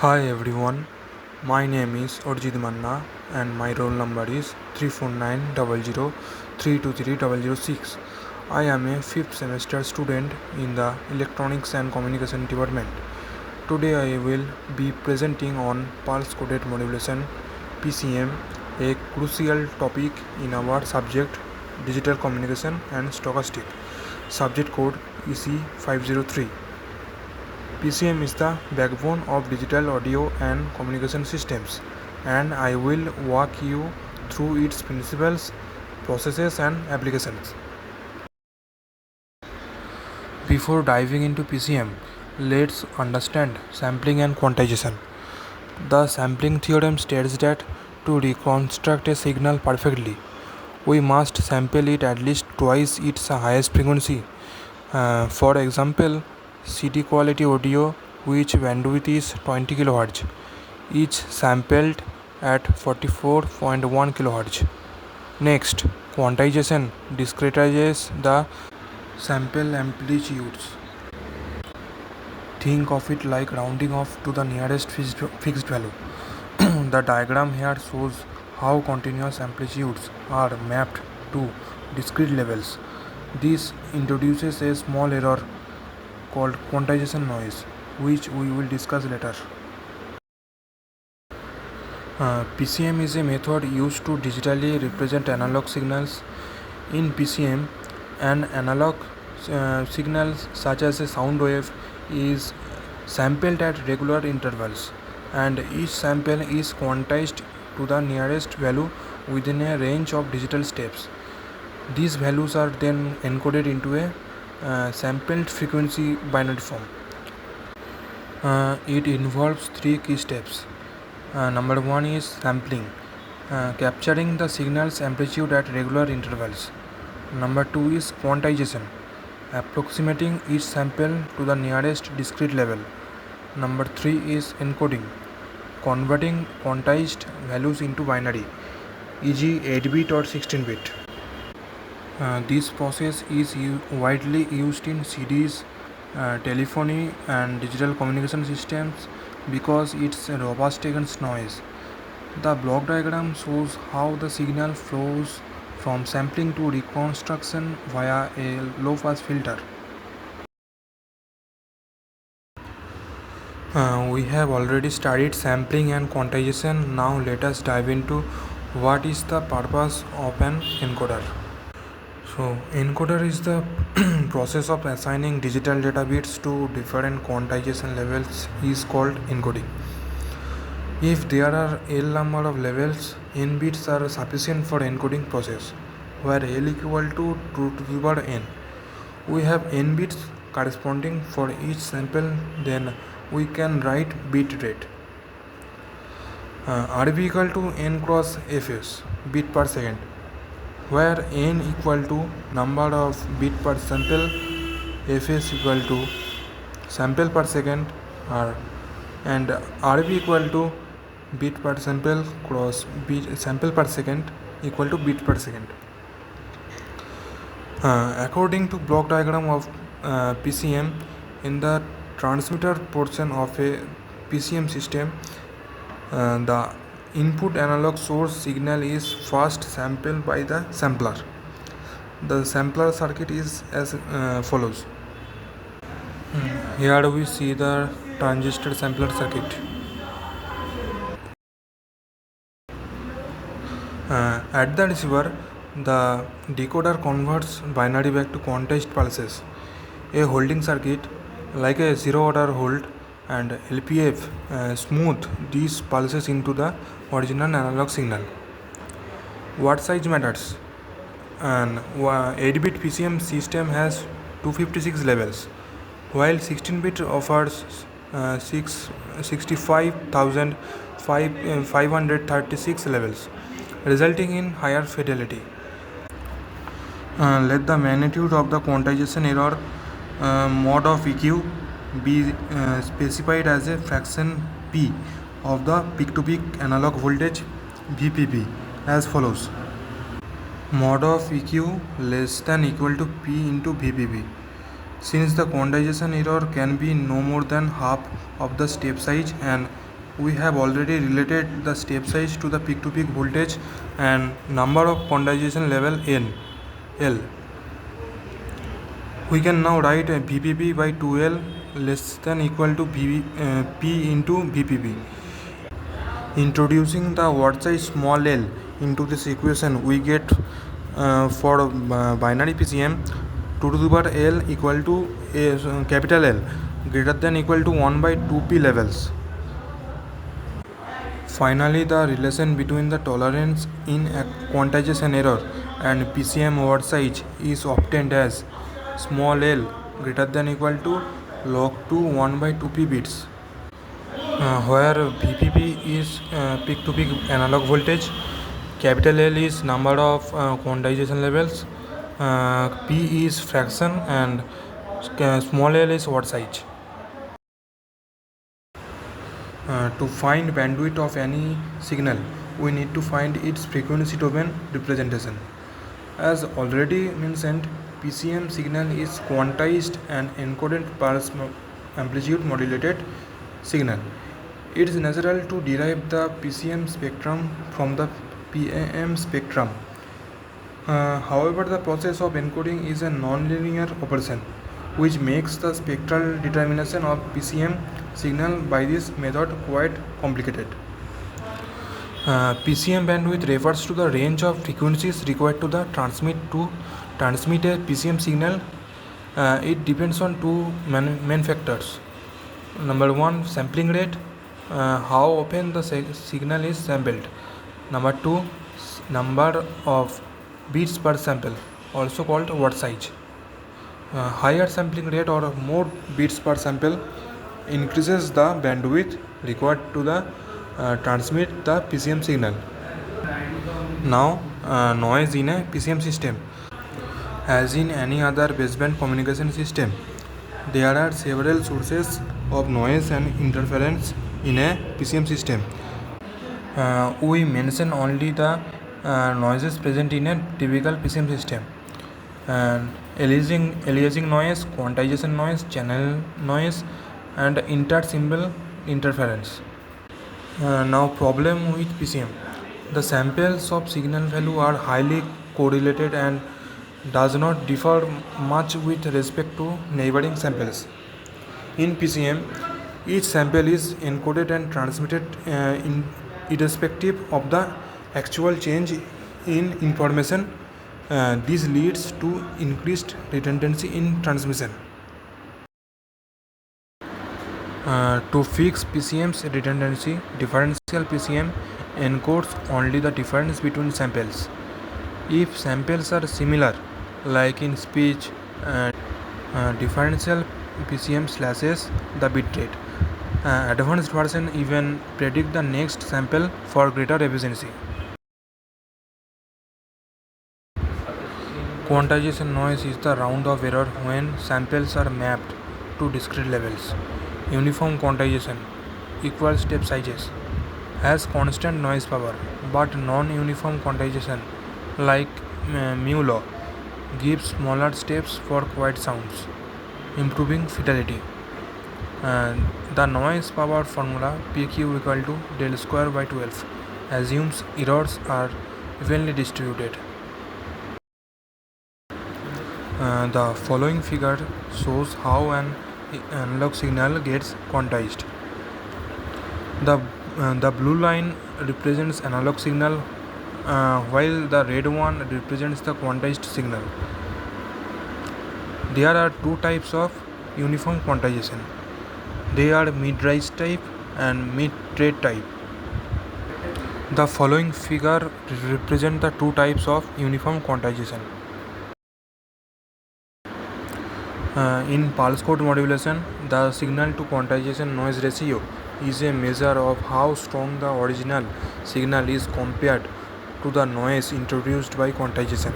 Hi everyone, my name is Orjit Manna and my roll number is 34900323006. I am a 5th semester student in the Electronics and Communication department. Today I will be presenting on pulse coded modulation PCM, a crucial topic in our subject Digital Communication and Stochastic. Subject code EC503. PCM is the backbone of digital audio and communication systems, and I will walk you through its principles, processes, and applications. Before diving into PCM, let's understand sampling and quantization. The sampling theorem states that to reconstruct a signal perfectly, we must sample it at least twice its highest frequency. For example, CD quality audio, which bandwidth is 20 kHz, each sampled at 44.1 kHz. Next, quantization discretizes the sample amplitudes. Think of it like rounding off to the nearest fixed value. The diagram here shows how continuous amplitudes are mapped to discrete levels. This introduces a small error called quantization noise, which we will discuss later. PCM is a method used to digitally represent analog signals. In PCM, an analog signal such as a sound wave is sampled at regular intervals, and each sample is quantized to the nearest value within a range of digital steps. These values are then encoded into a sampled frequency binary form. It involves three key steps. Number one is sampling, capturing the signal's amplitude at regular intervals. Number two is quantization, approximating each sample to the nearest discrete level. Number three is encoding, converting quantized values into binary, e.g., 8-bit or 16-bit. This process is widely used in CDs, telephony, and digital communication systems because it's robust against noise. The block diagram shows how the signal flows from sampling to reconstruction via a low-pass filter. We have already studied sampling and quantization. Now let us dive into what is the purpose of an encoder. So, encoder is the process of assigning digital data bits to different quantization levels is called encoding. If there are L number of levels, n bits are sufficient for encoding process, where L equal to 2 to the power n. We have n bits corresponding for each sample, then we can write bit rate. RB equal to n cross fs, bit per second, where n equal to number of bit per sample, fs equal to sample per second, and rb equal to bit per sample cross bit sample per second equal to bit per second. According to block diagram of PCM, in the transmitter portion of a PCM system, the input analog source signal is first sampled by the sampler. The sampler circuit is as follows. Here we see the transistor sampler circuit. At the receiver, the decoder converts binary back to quantized pulses. A holding circuit, like a zero order hold, and LPF smooth these pulses into the original analog signal. What size matters? An 8-bit PCM system has 256 levels, while 16-bit offers 65,536 levels, resulting in higher fidelity. Let the magnitude of the quantization error mod of EQ be specified as a fraction P of the peak-to-peak analog voltage VPP as follows. Mod of EQ less than equal to P into VPP. Since the quantization error can be no more than half of the step size and we have already related the step size to the peak-to-peak voltage and number of quantization level L. We can now write VPP by 2L less than equal to P into VPP. Introducing the word size small l into this equation, we get for binary PCM 2 to the power L equal to capital L greater than equal to 1 by 2p levels. Finally, the relation between the tolerance in quantization error and PCM word size is obtained as small l greater than equal to log 2 1 by 2p bits, where VPP is peak to peak analog voltage, capital L is number of quantization levels, P is fraction, and small l is word size. To find bandwidth of any signal, we need to find its frequency domain representation. As already mentioned, PCM signal is quantized and encoded pulse amplitude modulated signal. It is natural to derive the PCM spectrum from the PAM spectrum. However, the process of encoding is a non-linear operation, which makes the spectral determination of PCM signal by this method quite complicated. PCM bandwidth refers to the range of frequencies required to transmit a PCM signal. It depends on two main factors. Number one, sampling rate, how often the signal is sampled. Number two, number of bits per sample, also called word size. Higher sampling rate or more bits per sample increases the bandwidth required to transmit the PCM signal. Now, noise in a PCM system. As in any other baseband communication system, there are several sources of noise and interference in a PCM system. We mention only the noises present in a typical PCM system. Aliasing noise, quantization noise, channel noise, and inter-symbol interference. Now, problem with PCM. The samples of signal value are highly correlated and does not differ much with respect to neighboring samples. In PCM, each sample is encoded and transmitted irrespective of the actual change in information. This leads to increased redundancy in transmission. To fix PCM's redundancy, differential PCM encodes only the difference between samples. If samples are similar, like in speech, differential PCM slashes the bitrate. Advanced version even predict the next sample for greater efficiency. Quantization noise is the round of error when samples are mapped to discrete levels. Uniform quantization, equal step sizes, has constant noise power, but non-uniform quantization, like mu law, gives smaller steps for quiet sounds, improving fidelity. The noise power formula PQ equal to del square by 12 assumes errors are evenly distributed. The following figure shows how an analog signal gets quantized. The blue line represents analog signal, while the red one represents the quantized signal. There are two types of uniform quantization. They are mid-rise type and mid-rate type. The following figure represents the two types of uniform quantization. In pulse code modulation, the signal to quantization noise ratio is a measure of how strong the original signal is compared to the noise introduced by quantization.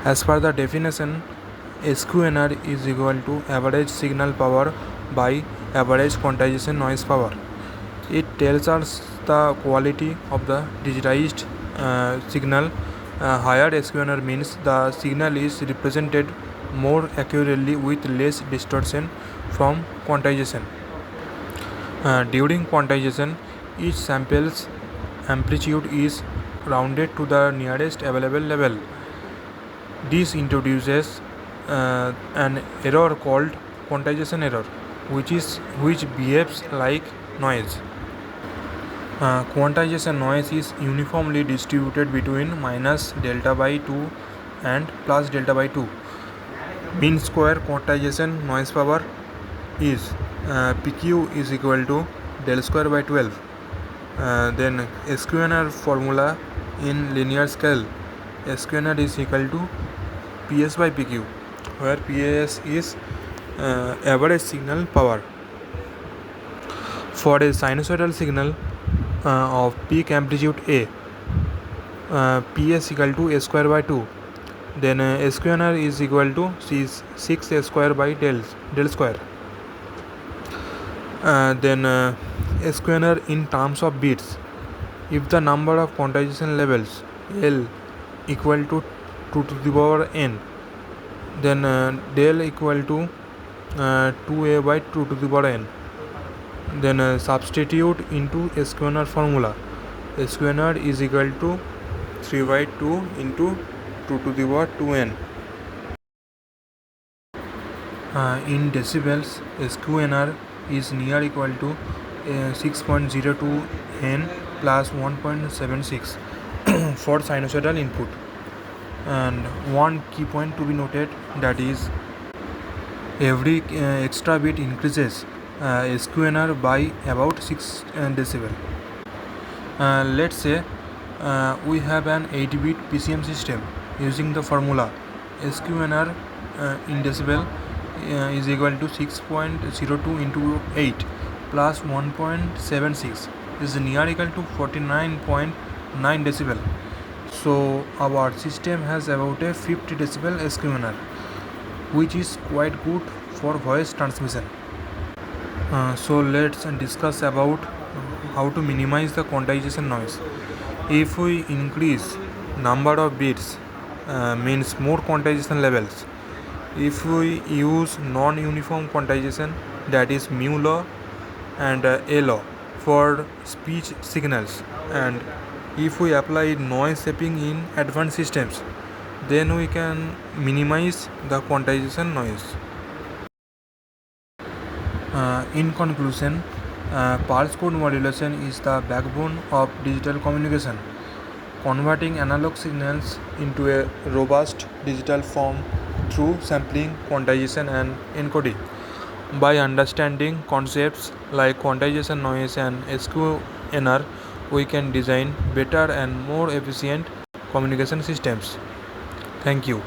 As per the definition, SQNR is equal to average signal power by average quantization noise power. It tells us the quality of the digitized signal. Higher SQNR means the signal is represented more accurately with less distortion from quantization. During quantization, each sample's amplitude is rounded to the nearest available level. This introduces an error called quantization error, which behaves like noise. Quantization noise is uniformly distributed between minus delta by 2 and plus delta by 2. Mean square quantization noise power is PQ is equal to del square by 12. Then SQNR formula in linear scale, SQNR is equal to PS by PQ, where PS is average signal power. For a sinusoidal signal of peak amplitude A, PS equal to A square by 2. Then SQNR is equal to 6 A square by del square. Then SQNR in terms of bits. If the number of quantization levels L equal to 2 to the power n, then del equal to 2a by 2 to the power n. Then substitute into SQNR formula. SQNR is equal to 3 by 2 into 2 to the power 2n. In decibels, SQNR is near equal to 6.02 n plus 1.76 for sinusoidal input. And one key point to be noted, that is every extra bit increases SQNR by about 6 decibel. Let's say we have an 8-bit PCM system using the formula SQNR in decibel is equal to 6.02 into 8 plus 1.76 is near equal to 49.9 decibel. So our system has about a 50 decibel SQNR, which is quite good for voice transmission. So let's discuss about how to minimize the quantization noise. If we increase number of bits, means more quantization levels. If we use non-uniform quantization, that is mu law and A law for speech signals, and if we apply noise shaping in advanced systems, then we can minimize the quantization noise. In conclusion, pulse code modulation is the backbone of digital communication, converting analog signals into a robust digital form through sampling, quantization, and encoding. By understanding concepts like quantization noise and SQNR, we can design better and more efficient communication systems. Thank you.